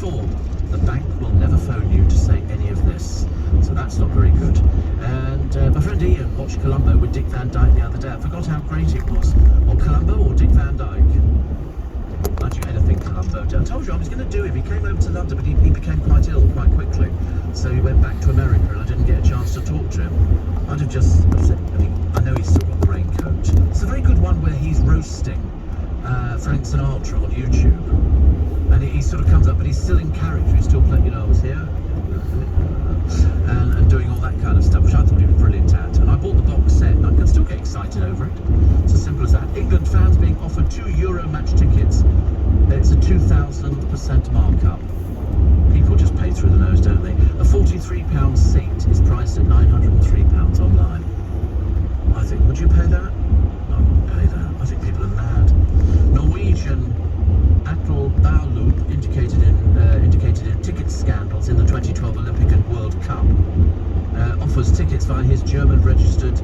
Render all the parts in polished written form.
call. The bank will never phone you to say any of this. So that's not very good. And my friend Ian watched Columbo with Dick Van Dyke the other day. I forgot how great it was. Or Columbo or Dick Van Dyke. Mind you, anything Columbo did. I told you I was going to do him. He came over to London, but he became quite ill quite quickly. So he went back to America and I didn't get a chance to talk to him. I'd have just said, I know he's still got the raincoat. It's a very good one where he's roasting Frank Sinatra on YouTube. And he sort of comes up, but he's still in character. He's still playing, I was here. And doing all that kind of stuff, which I thought he was brilliant at. And I bought the box set, and I can still get excited over it. It's as simple as that. England fans being offered €2 match tickets. It's a 2,000% markup. People just pay through the nose, don't they? A £43 seat is priced at £903 online. I think, would you pay that? I wouldn't pay that. I think people are mad. Norwegian Atle Bauloop indicated in ticket scandals in the 2012 Olympic and World Cup. Offers tickets via his German-registered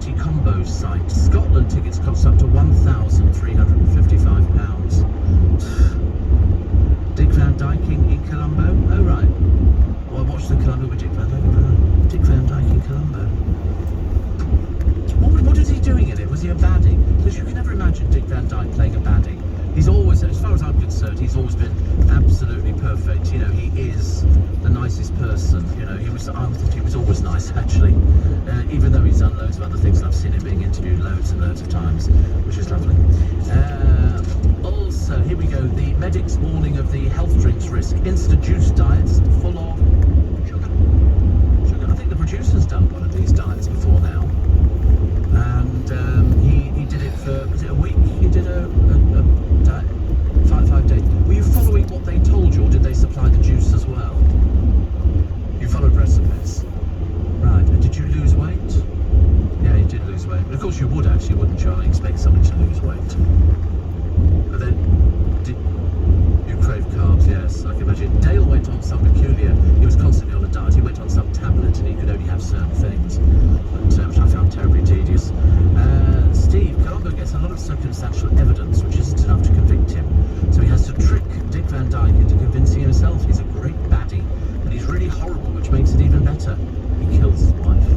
T-Combo site. Scotland tickets cost up to £1,355. Dick Van Dyke in Columbo? Oh right. Well, I watched the Columbo with Dick Van Dyke. Dick Van Dyke in Columbo. What is he doing in it? Was he a baddie? Because you can never imagine Dick Van Dyke playing a baddie. He's always, as far as I'm concerned, he's always been absolutely perfect. He is the nicest person. I thought he was always nice, actually. Even though he's done loads of other things, and I've seen him being interviewed loads and loads of times, which is lovely. Also, here we go. The medics warning of the health drinks risk. Insta juice diets full of sugar. I think the producer's done one of these diets before now. And he did it for, was it a week? He did a diet, 5 days. Were you following what they told you, or did they supply the juice as well? You followed recipes. Right, and did you lose weight? Yeah, you did lose weight. But of course you would actually, wouldn't you? I expect somebody to lose weight. But then, you crave carbs, yes, I can imagine. Dale went on some peculiar, he was constantly on a diet, he went on some tablet and he could only have certain things, which I found terribly tedious. Steve, Columbo gets a lot of circumstantial evidence which isn't enough to convict him, so he has to trick Dick Van Dyke into convincing himself he's a great baddie, and he's really horrible, which makes it even better. He kills his wife.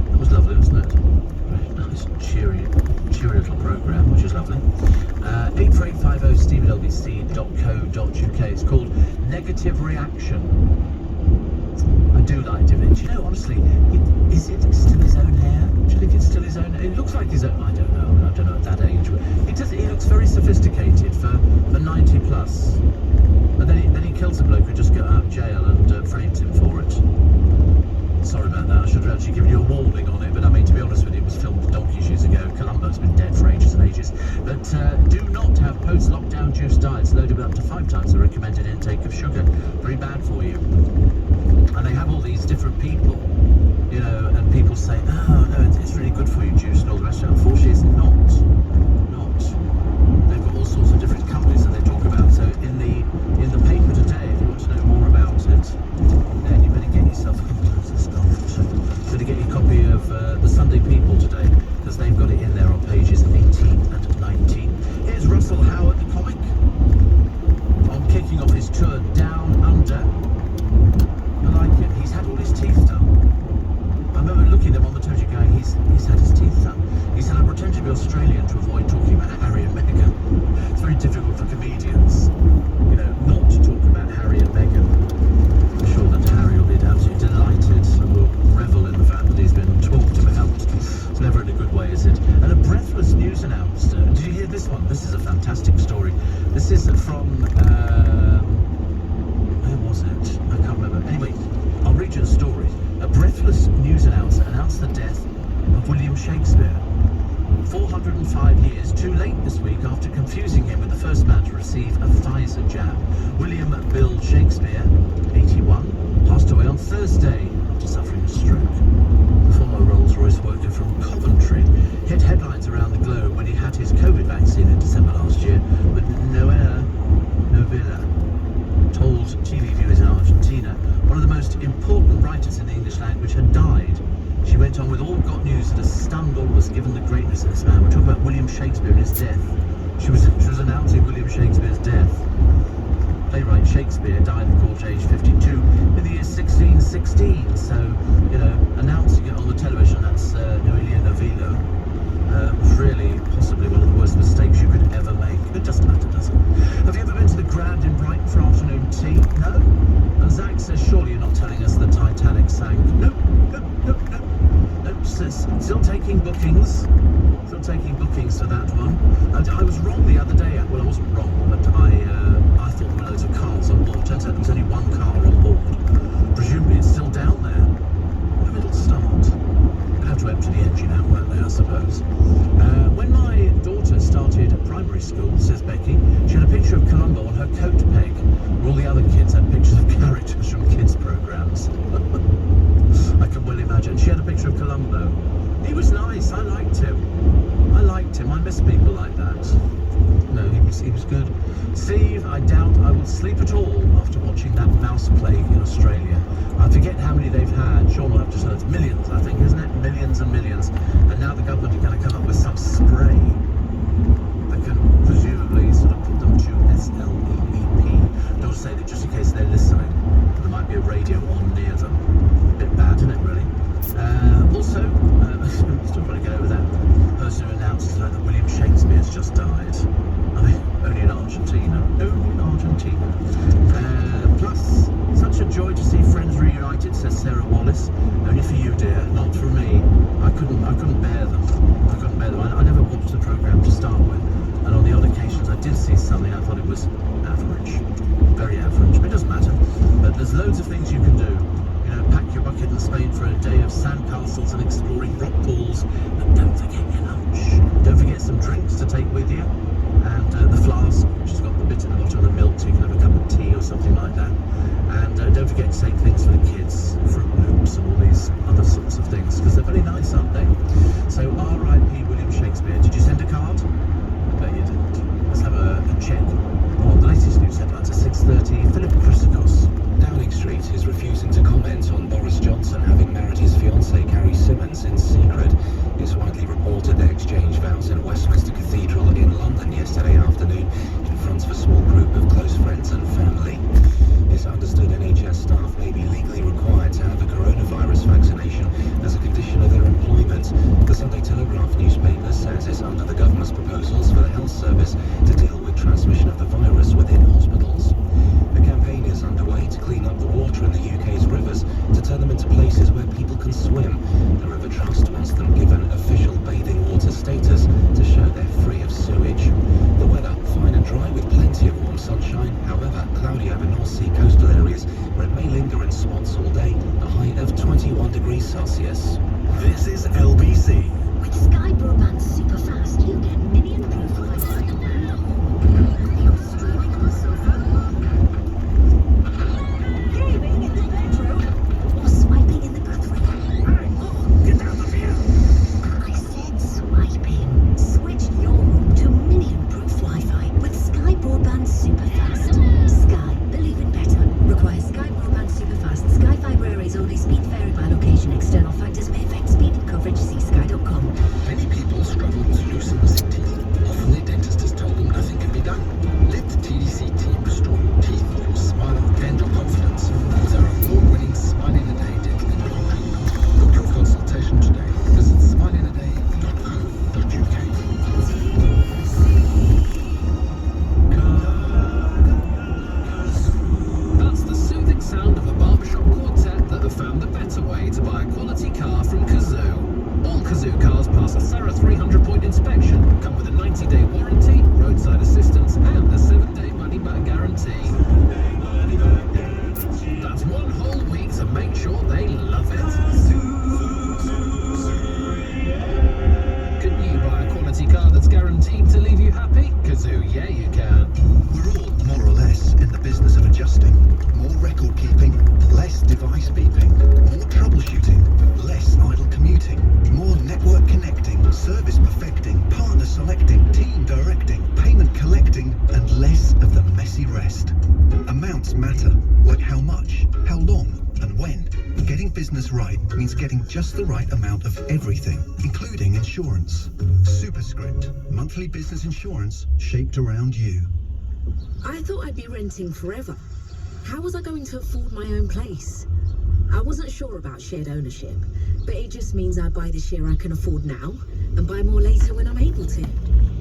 That was lovely, wasn't it? Very nice, cheery little programme, which is lovely. 84850steve@lbc.co.uk. It's called Negative Reaction. I do like Da Vinci. Honestly, is it still his own hair? Do you think it's still his own hair? It looks like his own, I don't know at that age. He looks very sophisticated for 90 plus. And then he kills a bloke who just got out of jail and frames him for it. Sorry about that, I should have actually given you a warning on it, but I mean, to be honest with you, it was filmed donkeys years ago. Columbo's been dead for ages and ages. But do not have post-lockdown juice diets loaded with up to 5 times the recommended intake of sugar. Very bad for you. And they have all these different people, and people say, oh, no, it's really good for you, juice and all the rest of it. Unfortunately, it's not. They've got all sorts of different companies that they talk about. So in the paper today, if you want to know more about it, then you better get yourself a get your copy of the Sunday People today, because they've got it in there on pages 18 and 19. Here's Russell Howard, the comic, on kicking off his tour Down Under. I like it. He's had all his teeth done. I remember looking at him on the television going, he's had his teeth done. He said, I pretend to be Australian to avoid talking about Harry and Meghan. It's very difficult for comedians, not to talk about Harry and Meghan. I'm sure that Harry will be absolutely delighted and will revel in the fact that he's been talked about. It's never in a good way, is it? And a breathless news announcer. Did you hear this one? This is a fantastic story. This is from, where was it? I can't remember. Anyway, I'll read you the story. A breathless news announcer announced the death of William Shakespeare. 405 years too late this week after confusing him with the first man to receive a Pfizer jab. William Bill Shakespeare, 81, passed away on Thursday after suffering a stroke. The former Rolls-Royce worker from Coventry hit headlines around the globe when he had his COVID vaccine in December last year, but Novella told TV viewers in Argentina one of the most important writers in the English language had died. She went on with all got news that has stunned all of us given the greatness of this man. We're talking about William Shakespeare and his death. She was announcing William Shakespeare's death. playwright Shakespeare died, of course, aged 52 in the year 1616. So, announcing it on the television, that's Noelia Novillo. Really, possibly one of the worst mistakes you could ever make. It doesn't matter, does it? Have you ever been to the Grand in Brighton for afternoon tea? No? And Zach says, surely you're not telling us the Titanic sank? Nope. Says, still taking bookings. Still taking bookings for that one. I was wrong the other day. Well, I wasn't wrong, but I thought there were loads of cars on board. Turns out there was only one car on board. Presumably it's still down there. What if it'll start? We'll have to empty the engine out, won't they, I suppose. When my daughter started primary school, says Becky, she had a picture of Columbo on her coat peg, where all the other kids had pictures of characters from kids' programmes. I can well imagine. She had a picture of Columbo. He was nice. I liked him. I miss people like that. No, he was good. Steve, I doubt I will sleep at all after watching that mouse plague in Australia. I forget how many they've had. Sean will have just heard it's millions, I think, isn't it? Millions and millions. And now the government are going to come up with some spray that can presumably sort of put them to SLEEP. Don't say that just in case they're listening. There might be a radio on near them. A bit bad, isn't it, really? Also, still trying to get over that person who announced that William Shakespeare's just died. I mean, only in Argentina. Plus, such a joy to see friends reunited, says Sarah Wallace. Only for you, dear, not for me. I couldn't bear them. I never watched the programme to start with, and on the odd occasions I did see something, I thought it was average. Very average, but it doesn't matter. But there's loads of things you can do. Pack your bucket in Spain for a day of sandcastles and exploring rock pools. But don't forget your lunch. Don't forget some drinks to take with you. And the flask, which has got the bit in the bottom of the milk, so you can have a cup of tea or something like that. And don't forget to take things for the kids, Fruit Loops and all these other sorts of things, because they're very nice, aren't they? So R.I.P. William Shakespeare. Did you send a card? I bet you didn't. Let's have a check on the latest news headlines at 6:30. Philip Christakos. Downing Street is refusing to comment on Boris Johnson having married his fiancée Carrie Symonds in secret. It's widely reported they exchanged vows in Westminster Cathedral in London yesterday afternoon in front of a small group of close friends and family. It's understood NHS staff may be legally required to have a coronavirus vaccination as a condition of their employment. The Sunday Telegraph newspaper says it's under the government's proposals for the health service to deal with transmission of the virus within hospitals. A campaign is underway to clean up the water in the UK's rivers to turn them into places where people can swim. The River Trust wants them given official bathing water status to show they're free of sewage. The weather, fine and dry with plenty of warm sunshine, however cloudy over North Sea coastal areas where it may linger in spots all day, a high of 21 degrees Celsius. This is LBC. With Sky Broadband Superfast, you get million-proof Wi-Fi now. You're streaming on the sofa, gaming in the bedroom, or swiping in the bathroom. Get out of here. I said swiping. Switch your room to million-proof Wi-Fi with Sky Broadband Superfast. Sky, believe in better. Requires Sky Broadband Superfast. Sky Fibre arrays only. Speed vary by location. External factors may affect speed and coverage. See sky.com. Many people struggle with loosened missing teeth. Often their dentist has told them nothing can be done. Let the TDC team restore your teeth, your smile, and your confidence with our award-winning Smile in a Day dental implant. Book your consultation today. Visit smileinaday.co.uk. That's the soothing sound of a barbershop quartet that have found the better way to buy a quality car from Kazoo. All Kazoo cars pass a thorough 300-point inspection, come with a 90-day warranty, roadside assistance, and a 7-day money-back guarantee. That's one whole week to make sure they love it. Couldn't you buy a quality car that's guaranteed to leave you happy? Kazoo, yeah you can. We're all more or less in the business of adjusting. More record keeping, less device beeping. More troubleshooting, less idle commuting. More network connecting, service perfecting, partner selecting, team directing, payment collecting, and less of the messy rest. Amounts matter, like how much, how long, and when. Getting business right means getting just the right amount of everything, including insurance. Superscript, monthly business insurance shaped around you. I thought I'd be renting forever. How was I going to afford my own place? I wasn't sure about shared ownership, but it just means I buy the share I can afford now and buy more later when I'm able to.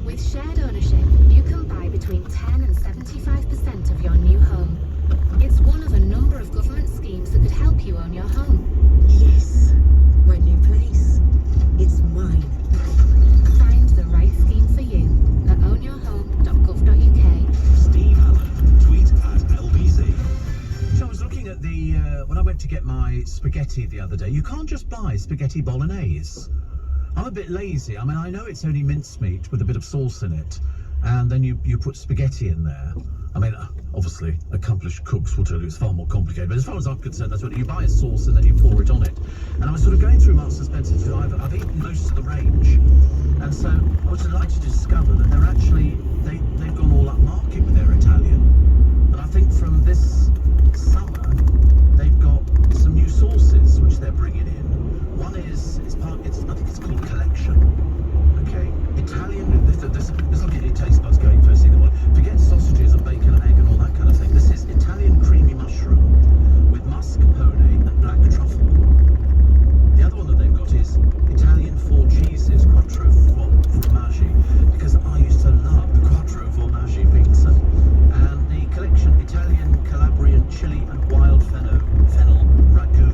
With shared ownership, you can buy between 10 and 75% of your new home. It's one of a number of government schemes that could help you own your home. Yes, my new place. It's mine. Find the right scheme for you at ownyourhome.gov.uk. Steve Allen, tweet at LBZ. So I was looking at the when I went to get my spaghetti the other day. You can't just buy spaghetti bolognese. I'm a bit lazy. I mean, I know it's only mincemeat with a bit of sauce in it, and then you put spaghetti in there. I mean, obviously, accomplished cooks will tell you it's far more complicated, but as far as I'm concerned, that's what you buy a sauce and then you pour it on it. And I was sort of going through Marks and Spencer's, because I've eaten most of the range, and so I was delighted to discover that they're actually, they've gone all up market with their Italian. And I think from this summer, they've got some new sauces which they're bringing in. One is, I think it's called Collection. Okay, Italian, this will get your taste buds going first thing in the morning. Forget sausages and bacon and egg and all that kind of thing. This is Italian creamy mushroom with mascarpone and black truffle. The other one that they've got is Italian four cheeses, quattro formaggi, because I used to love the quattro formaggi pizza. And the Collection Italian, Calabrian, chili and wild fennel ragu,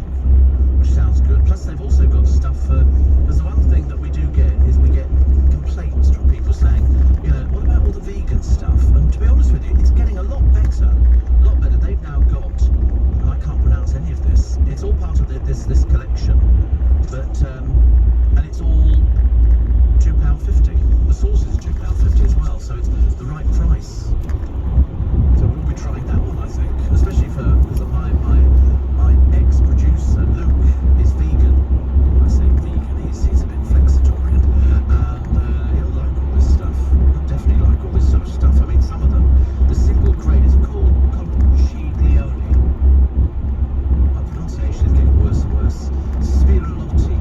which sounds good. Plus they've also got stuff for, because the one thing that we do get is we get complaints from people saying, you know, what about all the vegan stuff? And to be honest with you, it's getting a lot better. They've now got, and I can't pronounce any of this, it's all part of this collection, but and it's all £2.50. The sauce is £2.50 as well, so it's the right price. So we'll be trying that one, I think, especially because my ex-producer Luke is vegan. I say vegan, he's a bit flexitarian, and he'll like all this stuff. He'll definitely like all this sort of stuff. I mean, some of them, the single grain is called Ciglione. My pronunciation is getting worse and worse. Spiralotti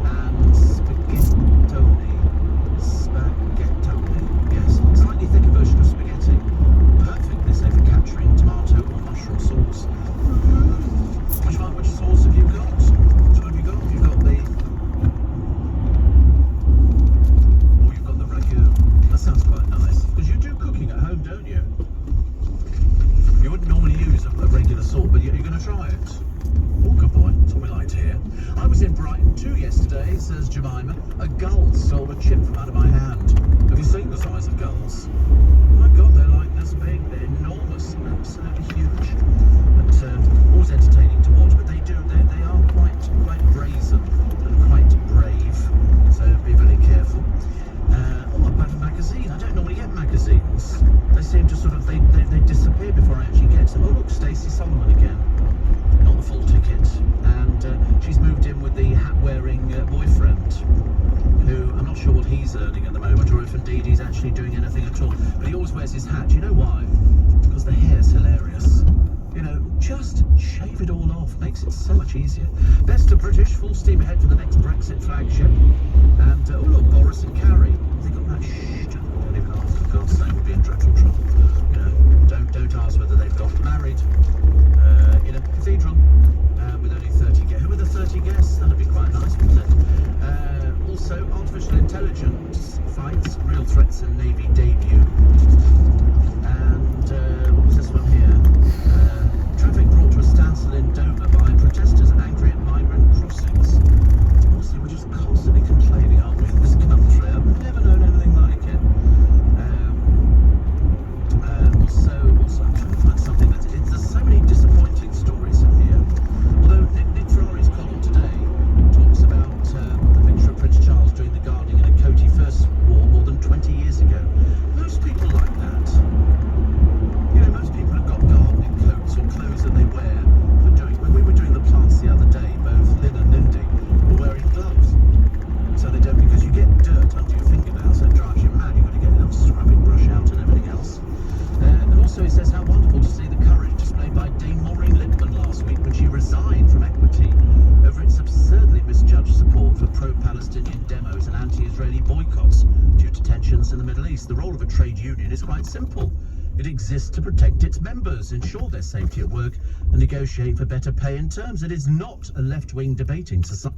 and spaghettone. Yes, slightly thicker version of spaghetti. Perfect, they say, for capturing tomato or mushroom sauce. Which sauce have you got? What have you got? You've got the... Oh, you've got the ragu. That sounds quite nice. Because you do cooking at home, don't you? You wouldn't normally use a regular sauce, but you're going to try it. Oh, good boy. That's what we like to hear. I was in Brighton too yesterday, says Jemima. A gull stole a chip from out of my hand. Have you seen the size of gulls? My God, they're like this big. They're enormous. Absolutely huge. But always entertaining to watch. But they are quite brazen and quite brave. So be very careful. Oh, I've got a magazine. I don't normally get magazines. They seem to sort of, they disappear before I actually get them. Oh, look, Stacey Solomon again. Not the full ticket. And she's moved in with the hat-wearing boyfriend, who I'm not sure what he's earning at the moment, or if indeed he's actually doing anything at all. But he always wears his hat. Do you know why? Because the hair's hilarious. You know, just shave it all off. Makes it so much easier. Best of British, full steam ahead for the next Brexit flagship. And, oh look, Boris and Carrie. They got that, shh, don't even ask, for God's sake, we'll be in dreadful trouble. You know, don't ask whether they've got married in a cathedral with only 30 guests. Who were the 30 guests? That'd be quite nice, wouldn't it? Also, artificial intelligence fights, real threats and Navy debut. And what was this one here? Traffic brought to a standstill in Dover by protesters angry at migrant crossings. Honestly, we're just constantly complaining, aren't we, in this country? I've never known anything like it. Also, I'm trying to find something there's so many disappointing stories in here. Although Nick Ferrari's column today talks about the picture of Prince Charles doing the gardening in a coat he first wore more than 20 years ago. Most people like that. You know, most people have got gardening coats or clothes that they wear for doing. When we were doing the plants the other day, both Lynn and Lindy were wearing gloves. So they don't, because you get dirt under your fingernails, so it drives you mad. You've got to get a little scrubbing brush out and everything else. And also he says how wonderful to see the courage displayed by Dame Maureen Lipman last week when she resigned from Equity over its absurdly misjudged support for pro-Palestinian demos and anti-Israeli boycotts due to tensions in the Middle East. The role of a trade union is quite simple. It exists to protect its members, ensure their safety at work, and negotiate for better pay and terms. It is not a left-wing debating society.